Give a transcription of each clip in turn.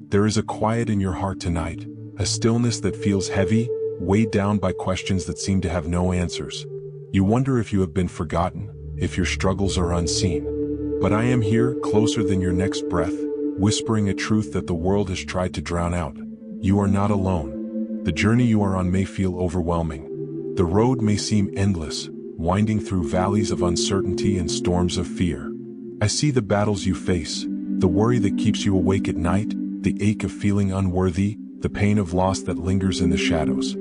There is a quiet in your heart tonight, a stillness that feels heavy, weighed down by questions that seem to have no answers. You wonder if you have been forgotten, if your struggles are unseen. But I am here, closer than your next breath, whispering a truth that the world has tried to drown out. You are not alone. The journey you are on may feel overwhelming. The road may seem endless, winding through valleys of uncertainty and storms of fear. I see the battles you face, the worry that keeps you awake at night, the ache of feeling unworthy, the pain of loss that lingers in the shadows.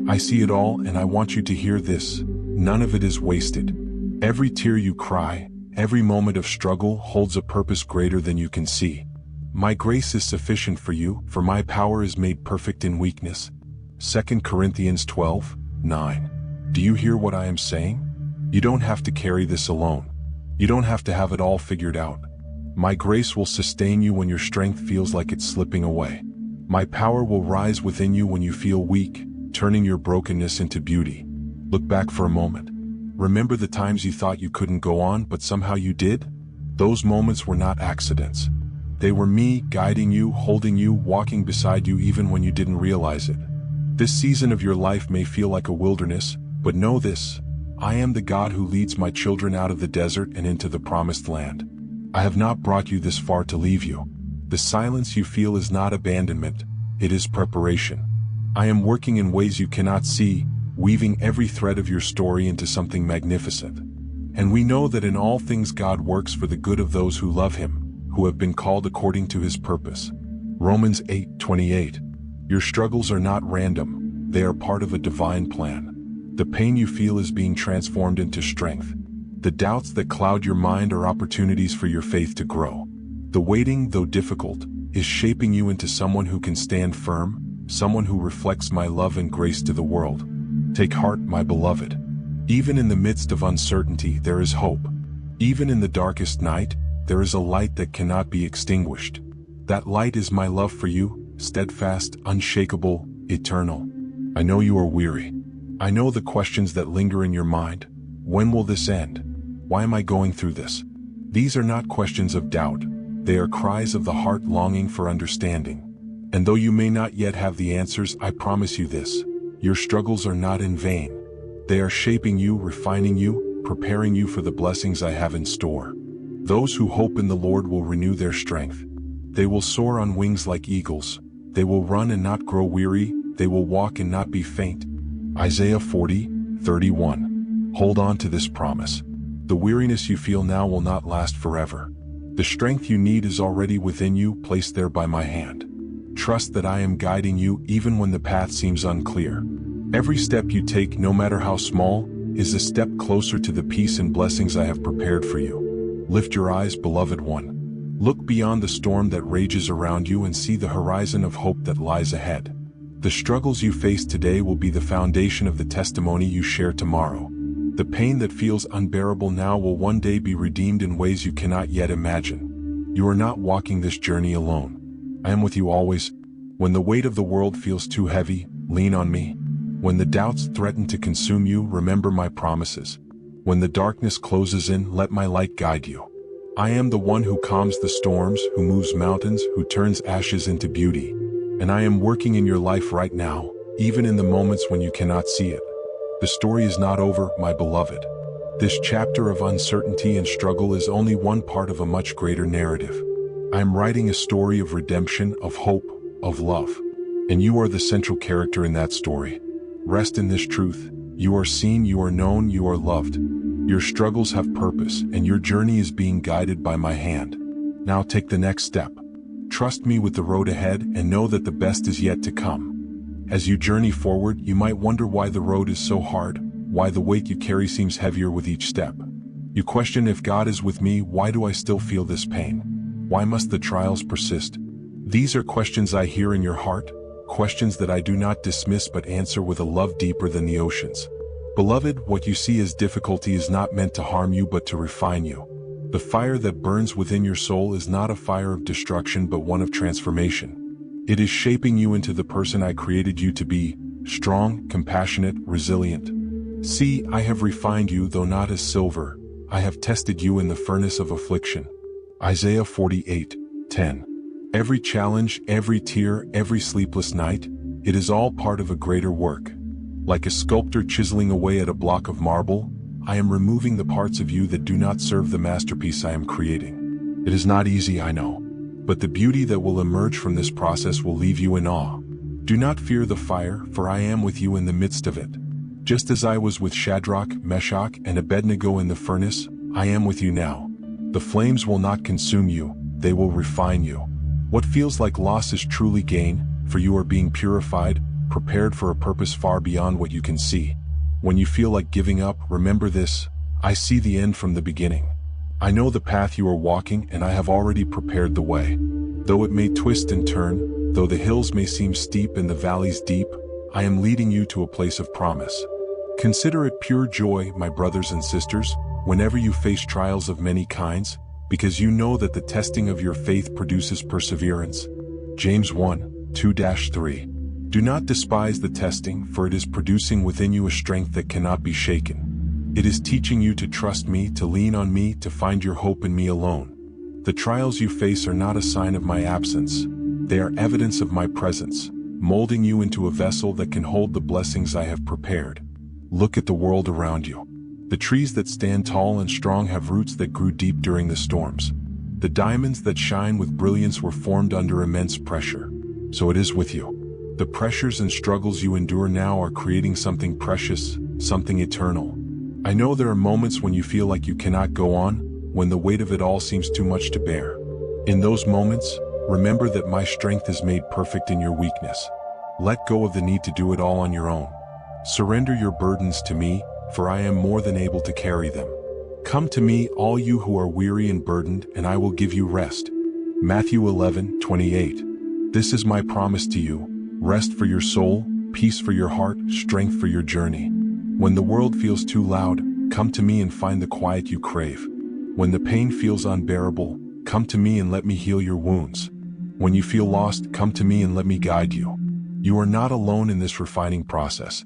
I see it all, and I want you to hear this. None of it is wasted. Every tear you cry, every moment of struggle holds a purpose greater than you can see. My grace is sufficient for you, for my power is made perfect in weakness. 2 Corinthians 12:9. Do you hear what I am saying? You don't have to carry this alone. You don't have to have it all figured out. My grace will sustain you when your strength feels like it's slipping away. My power will rise within you when you feel weak, turning your brokenness into beauty. Look back for a moment. Remember the times you thought you couldn't go on, but somehow you did? Those moments were not accidents. They were me guiding you, holding you, walking beside you even when you didn't realize it. This season of your life may feel like a wilderness, but know this: I am the God who leads my children out of the desert and into the promised land. I have not brought you this far to leave you. The silence you feel is not abandonment, it is preparation. I am working in ways you cannot see, weaving every thread of your story into something magnificent. And we know that in all things God works for the good of those who love Him, who have been called according to His purpose. Romans 8:28. Your struggles are not random, they are part of a divine plan. The pain you feel is being transformed into strength. The doubts that cloud your mind are opportunities for your faith to grow. The waiting, though difficult, is shaping you into someone who can stand firm, someone who reflects my love and grace to the world. Take heart, my beloved. Even in the midst of uncertainty, there is hope. Even in the darkest night, there is a light that cannot be extinguished. That light is my love for you, steadfast, unshakable, eternal. I know you are weary. I know the questions that linger in your mind. When will this end? Why am I going through this? These are not questions of doubt. They are cries of the heart longing for understanding. And though you may not yet have the answers, I promise you this: your struggles are not in vain. They are shaping you, refining you, preparing you for the blessings I have in store. Those who hope in the Lord will renew their strength. They will soar on wings like eagles. They will run and not grow weary. They will walk and not be faint. Isaiah 40:31. Hold on to this promise. The weariness you feel now will not last forever. The strength you need is already within you, placed there by my hand. Trust that I am guiding you even when the path seems unclear. Every step you take, no matter how small, is a step closer to the peace and blessings I have prepared for you. Lift your eyes, beloved one. Look beyond the storm that rages around you and see the horizon of hope that lies ahead. The struggles you face today will be the foundation of the testimony you share tomorrow. The pain that feels unbearable now will one day be redeemed in ways you cannot yet imagine. You are not walking this journey alone. I am with you always. When the weight of the world feels too heavy, lean on me. When the doubts threaten to consume you, remember my promises. When the darkness closes in, let my light guide you. I am the one who calms the storms, who moves mountains, who turns ashes into beauty. And I am working in your life right now, even in the moments when you cannot see it. The story is not over, my beloved. This chapter of uncertainty and struggle is only one part of a much greater narrative. I am writing a story of redemption, of hope, of love. And you are the central character in that story. Rest in this truth. You are seen, you are known, you are loved. Your struggles have purpose, and your journey is being guided by my hand. Now take the next step. Trust me with the road ahead and know that the best is yet to come. As you journey forward, you might wonder why the road is so hard, why the weight you carry seems heavier with each step. You question, if God is with me, why do I still feel this pain? Why must the trials persist? These are questions I hear in your heart, questions that I do not dismiss but answer with a love deeper than the oceans. Beloved, what you see as difficulty is not meant to harm you but to refine you. The fire that burns within your soul is not a fire of destruction but one of transformation. It is shaping you into the person I created you to be, strong, compassionate, resilient. See, I have refined you, though not as silver. I have tested you in the furnace of affliction. Isaiah 48:10. Every challenge, every tear, every sleepless night, it is all part of a greater work. Like a sculptor chiseling away at a block of marble, I am removing the parts of you that do not serve the masterpiece I am creating. It is not easy, I know, but the beauty that will emerge from this process will leave you in awe. Do not fear the fire, for I am with you in the midst of it. Just as I was with Shadrach, Meshach, and Abednego in the furnace, I am with you now. The flames will not consume you, they will refine you. What feels like loss is truly gain, for you are being purified, prepared for a purpose far beyond what you can see. When you feel like giving up, remember this: I see the end from the beginning. I know the path you are walking, and I have already prepared the way. Though it may twist and turn, though the hills may seem steep and the valleys deep, I am leading you to a place of promise. Consider it pure joy, my brothers and sisters, whenever you face trials of many kinds, because you know that the testing of your faith produces perseverance. James 1:2-3. Do not despise the testing, for it is producing within you a strength that cannot be shaken. It is teaching you to trust me, to lean on me, to find your hope in me alone. The trials you face are not a sign of my absence. They are evidence of my presence, molding you into a vessel that can hold the blessings I have prepared. Look at the world around you. The trees that stand tall and strong have roots that grew deep during the storms. The diamonds that shine with brilliance were formed under immense pressure. So it is with you. The pressures and struggles you endure now are creating something precious, something eternal. I know there are moments when you feel like you cannot go on, when the weight of it all seems too much to bear. In those moments, remember that my strength is made perfect in your weakness. Let go of the need to do it all on your own. Surrender your burdens to me, for I am more than able to carry them. Come to me, all you who are weary and burdened, and I will give you rest. Matthew 11:28. This is my promise to you: rest for your soul, peace for your heart, strength for your journey. When the world feels too loud, come to me and find the quiet you crave. When the pain feels unbearable, come to me and let me heal your wounds. When you feel lost, come to me and let me guide you. You are not alone in this refining process.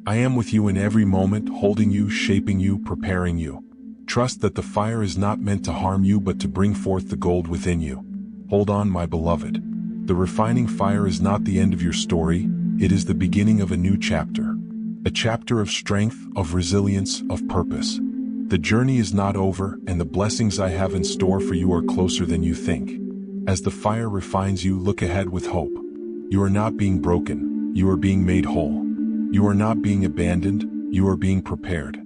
I am with you in every moment, holding you, shaping you, preparing you. Trust that the fire is not meant to harm you but to bring forth the gold within you. Hold on, my beloved. The refining fire is not the end of your story, it is the beginning of a new chapter. A chapter of strength, of resilience, of purpose. The journey is not over, and the blessings I have in store for you are closer than you think. As the fire refines you, look ahead with hope. You are not being broken, you are being made whole. You are not being abandoned, you are being prepared.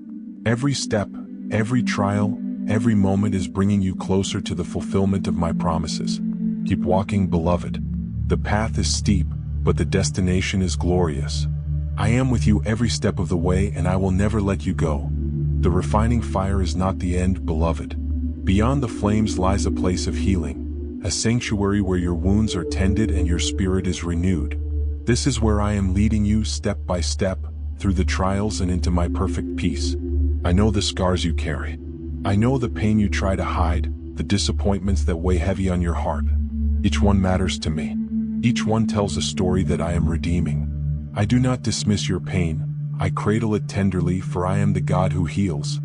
Every step, every trial, every moment is bringing you closer to the fulfillment of my promises. Keep walking, beloved. The path is steep, but the destination is glorious. I am with you every step of the way, and I will never let you go. The refining fire is not the end, beloved. Beyond the flames lies a place of healing, a sanctuary where your wounds are tended and your spirit is renewed. This is where I am leading you step by step, through the trials and into my perfect peace. I know the scars you carry. I know the pain you try to hide, the disappointments that weigh heavy on your heart. Each one matters to me. Each one tells a story that I am redeeming. I do not dismiss your pain. I cradle it tenderly, for I am the God who heals.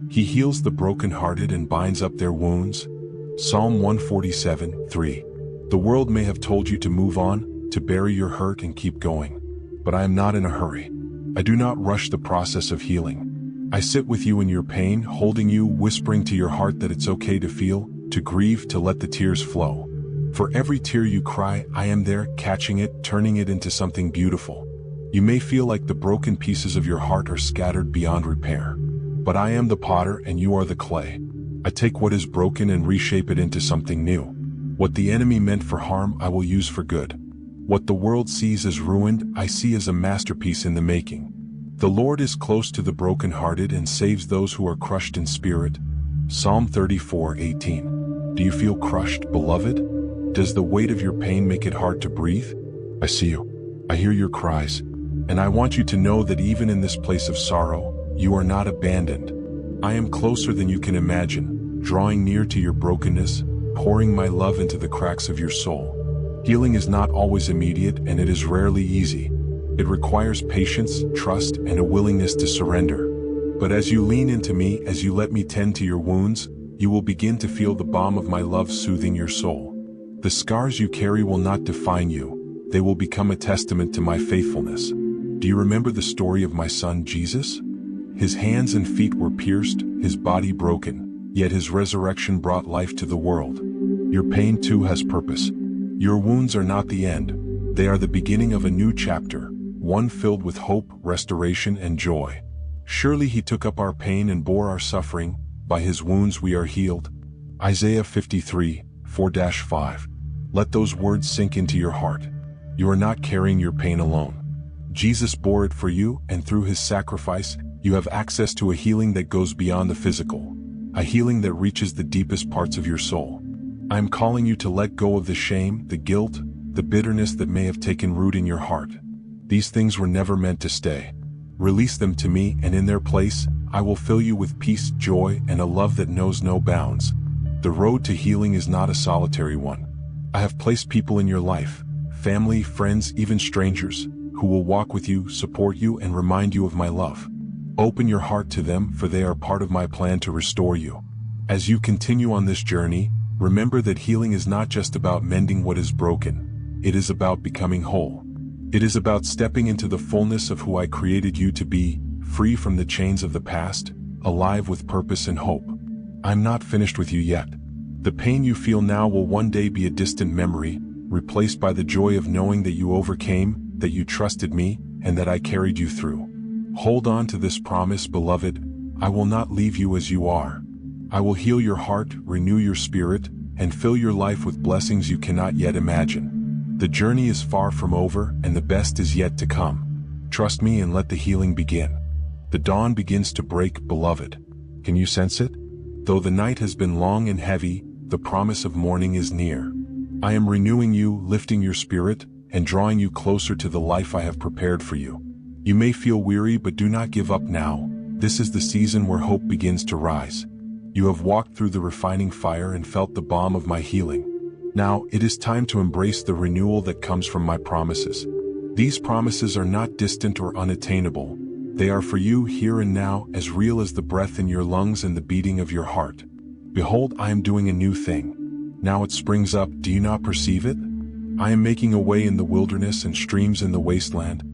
He heals the brokenhearted and binds up their wounds. Psalm 147:3. The world may have told you to move on, to bury your hurt and keep going. But I am not in a hurry. I do not rush the process of healing. I sit with you in your pain, holding you, whispering to your heart that it's okay to feel, to grieve, to let the tears flow. For every tear you cry, I am there, catching it, turning it into something beautiful. You may feel like the broken pieces of your heart are scattered beyond repair. But I am the potter and you are the clay. I take what is broken and reshape it into something new. What the enemy meant for harm, I will use for good. What the world sees as ruined, I see as a masterpiece in the making. The Lord is close to the brokenhearted and saves those who are crushed in spirit. Psalm 34:18. Do you feel crushed, beloved? Does the weight of your pain make it hard to breathe? I see you. I hear your cries. And I want you to know that even in this place of sorrow, you are not abandoned. I am closer than you can imagine, drawing near to your brokenness, pouring my love into the cracks of your soul. Healing is not always immediate, and it is rarely easy. It requires patience, trust, and a willingness to surrender. But as you lean into me, as you let me tend to your wounds, you will begin to feel the balm of my love soothing your soul. The scars you carry will not define you, they will become a testament to my faithfulness. Do you remember the story of my son Jesus? His hands and feet were pierced, his body broken, yet his resurrection brought life to the world. Your pain too has purpose. Your wounds are not the end, they are the beginning of a new chapter, one filled with hope, restoration, and joy. Surely he took up our pain and bore our suffering, by his wounds we are healed. Isaiah 53, 4-5. Let those words sink into your heart. You are not carrying your pain alone. Jesus bore it for you, and through his sacrifice, you have access to a healing that goes beyond the physical, a healing that reaches the deepest parts of your soul. I am calling you to let go of the shame, the guilt, the bitterness that may have taken root in your heart. These things were never meant to stay. Release them to me, and in their place, I will fill you with peace, joy, and a love that knows no bounds. The road to healing is not a solitary one. I have placed people in your life, family, friends, even strangers, who will walk with you, support you, and remind you of my love. Open your heart to them, for they are part of my plan to restore you. As you continue on this journey, remember that healing is not just about mending what is broken. It is about becoming whole. It is about stepping into the fullness of who I created you to be, free from the chains of the past, alive with purpose and hope. I'm not finished with you yet. The pain you feel now will one day be a distant memory, replaced by the joy of knowing that you overcame, that you trusted me, and that I carried you through. Hold on to this promise, beloved. I will not leave you as you are. I will heal your heart, renew your spirit, and fill your life with blessings you cannot yet imagine. The journey is far from over, and the best is yet to come. Trust me and let the healing begin. The dawn begins to break, beloved. Can you sense it? Though the night has been long and heavy, the promise of morning is near. I am renewing you, lifting your spirit, and drawing you closer to the life I have prepared for you. You may feel weary, but do not give up now. This is the season where hope begins to rise. You have walked through the refining fire and felt the balm of my healing. Now, it is time to embrace the renewal that comes from my promises. These promises are not distant or unattainable. They are for you here and now, as real as the breath in your lungs and the beating of your heart. Behold, I am doing a new thing. Now it springs up, do you not perceive it? I am making a way in the wilderness and streams in the wasteland.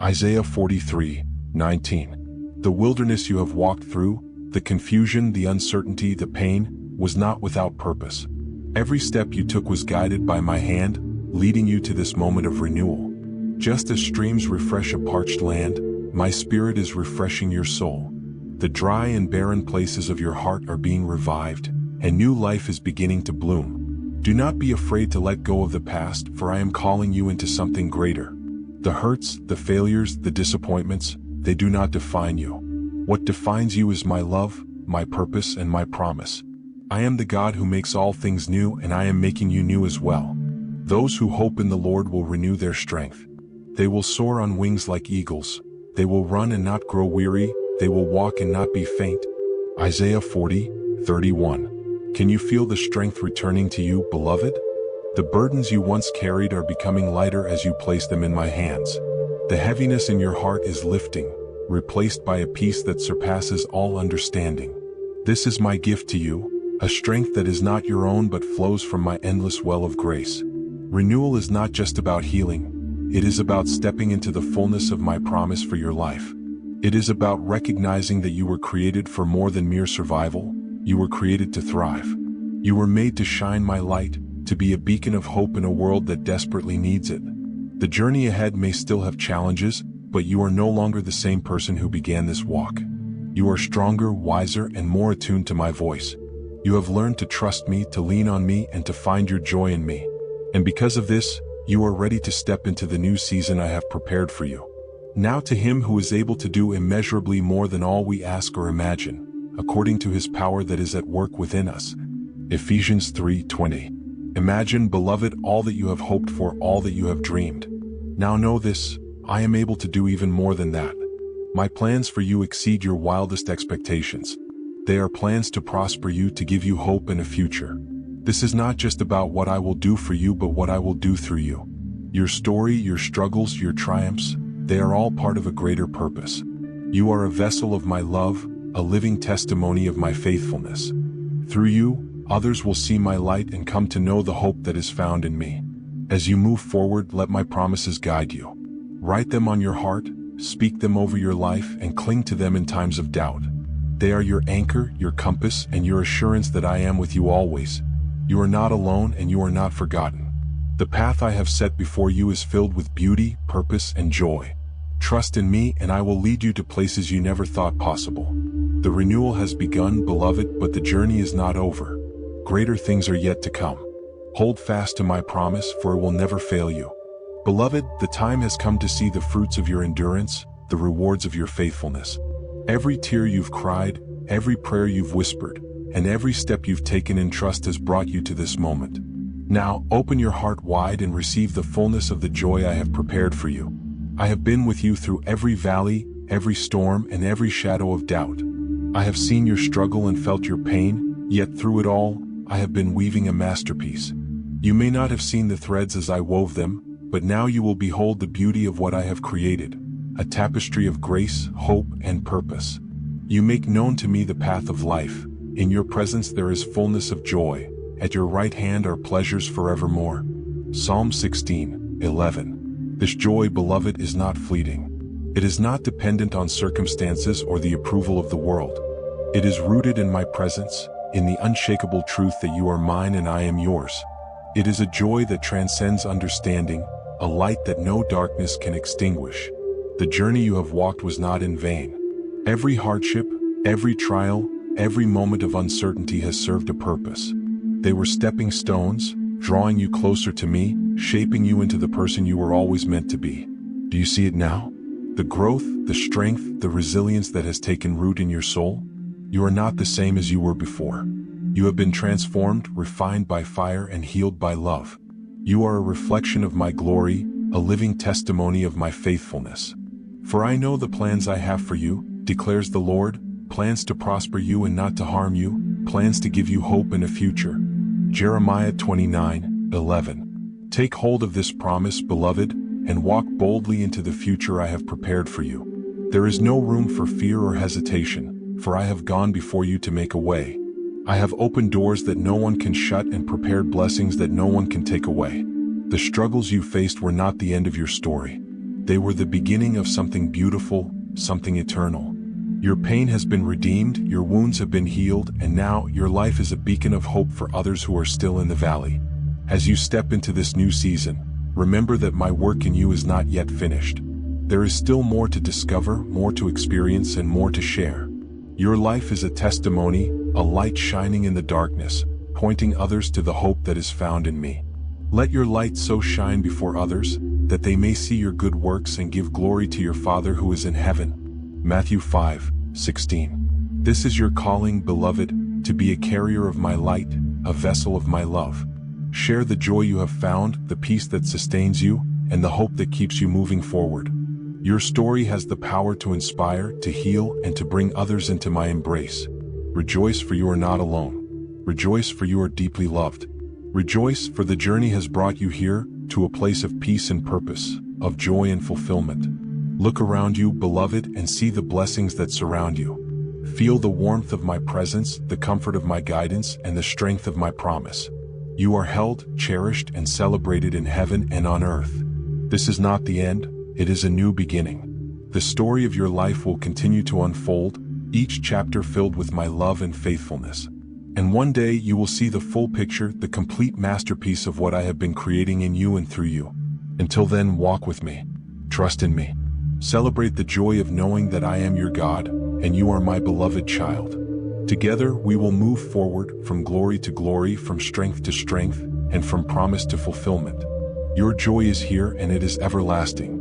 Isaiah 43, 19. The wilderness you have walked through, the confusion, the uncertainty, the pain, was not without purpose. Every step you took was guided by my hand, leading you to this moment of renewal. Just as streams refresh a parched land, my spirit is refreshing your soul. The dry and barren places of your heart are being revived, and new life is beginning to bloom. Do not be afraid to let go of the past, for I am calling you into something greater. The hurts, the failures, the disappointments, they do not define you. What defines you is my love, my purpose, and my promise. I am the God who makes all things new, and I am making you new as well. Those who hope in the Lord will renew their strength. They will soar on wings like eagles. They will run and not grow weary. They will walk and not be faint. Isaiah 40, 31. Can you feel the strength returning to you, beloved? The burdens you once carried are becoming lighter as you place them in my hands. The heaviness in your heart is lifting, replaced by a peace that surpasses all understanding. This is my gift to you, a strength that is not your own but flows from my endless well of grace. Renewal is not just about healing. It is about stepping into the fullness of my promise for your life. It is about recognizing that you were created for more than mere survival. You were created to thrive. You were made to shine my light, to be a beacon of hope in a world that desperately needs it. The journey ahead may still have challenges, but you are no longer the same person who began this walk. You are stronger, wiser, and more attuned to my voice. You have learned to trust me, to lean on me, and to find your joy in me. And because of this, you are ready to step into the new season I have prepared for you. Now to him who is able to do immeasurably more than all we ask or imagine, according to his power that is at work within us. Ephesians 3:20. Imagine, beloved, all that you have hoped for, all that you have dreamed. Now know this, I am able to do even more than that. My plans for you exceed your wildest expectations. They are plans to prosper you, to give you hope and a future. This is not just about what I will do for you, but what I will do through you. Your story, your struggles, your triumphs, they are all part of a greater purpose. You are a vessel of my love, a living testimony of my faithfulness. Through you, Others will see my light and come to know the hope that is found in me. As you move forward, let my promises guide you. Write them on your heart, speak them over your life, and cling to them in times of doubt. They are your anchor, your compass, and your assurance that I am with you always. You are not alone and you are not forgotten. The path I have set before you is filled with beauty, purpose, and joy. Trust in me and I will lead you to places you never thought possible. The renewal has begun, beloved, but the journey is not over. Greater things are yet to come. Hold fast to my promise, for it will never fail you. Beloved, the time has come to see the fruits of your endurance, the rewards of your faithfulness. Every tear you've cried, every prayer you've whispered, and every step you've taken in trust has brought you to this moment. Now, open your heart wide and receive the fullness of the joy I have prepared for you. I have been with you through every valley, every storm, and every shadow of doubt. I have seen your struggle and felt your pain, yet through it all, I have been weaving a masterpiece. You may not have seen the threads as I wove them, but now you will behold the beauty of what I have created, a tapestry of grace, hope, and purpose. You make known to me the path of life. In your presence there is fullness of joy. At your right hand are pleasures forevermore. Psalm 16:11. This joy, beloved, is not fleeting. It is not dependent on circumstances or the approval of the world. It is rooted in my presence, in the unshakable truth that you are mine and I am yours. It is a joy that transcends understanding, a light that no darkness can extinguish. The journey you have walked was not in vain. Every hardship, every trial, every moment of uncertainty has served a purpose. They were stepping stones, drawing you closer to me, shaping you into the person you were always meant to be. Do you see it now? The growth, the strength, the resilience that has taken root in your soul? You are not the same as you were before. You have been transformed, refined by fire, and healed by love. You are a reflection of my glory, a living testimony of my faithfulness. For I know the plans I have for you, declares the Lord, plans to prosper you and not to harm you, plans to give you hope and a future. Jeremiah 29:11. Take hold of this promise, beloved, and walk boldly into the future I have prepared for you. There is no room for fear or hesitation, for I have gone before you to make a way. I have opened doors that no one can shut and prepared blessings that no one can take away. The struggles you faced were not the end of your story. They were the beginning of something beautiful, something eternal. Your pain has been redeemed, your wounds have been healed, and now your life is a beacon of hope for others who are still in the valley. As you step into this new season, remember that my work in you is not yet finished. There is still more to discover, more to experience, and more to share. Your life is a testimony, a light shining in the darkness, pointing others to the hope that is found in me. Let your light so shine before others, that they may see your good works and give glory to your Father who is in heaven. Matthew 5:16. This is your calling, beloved, to be a carrier of my light, a vessel of my love. Share the joy you have found, the peace that sustains you, and the hope that keeps you moving forward. Your story has the power to inspire, to heal, and to bring others into my embrace. Rejoice, for you are not alone. Rejoice, for you are deeply loved. Rejoice, for the journey has brought you here, to a place of peace and purpose, of joy and fulfillment. Look around you, beloved, and see the blessings that surround you. Feel the warmth of my presence, the comfort of my guidance, and the strength of my promise. You are held, cherished, and celebrated in heaven and on earth. This is not the end, it is a new beginning. The story of your life will continue to unfold, each chapter filled with my love and faithfulness. And one day you will see the full picture, the complete masterpiece of what I have been creating in you and through you. Until then, walk with me. Trust in me. Celebrate the joy of knowing that I am your God, and you are my beloved child. Together we will move forward from glory to glory, from strength to strength, and from promise to fulfillment. Your joy is here and it is everlasting.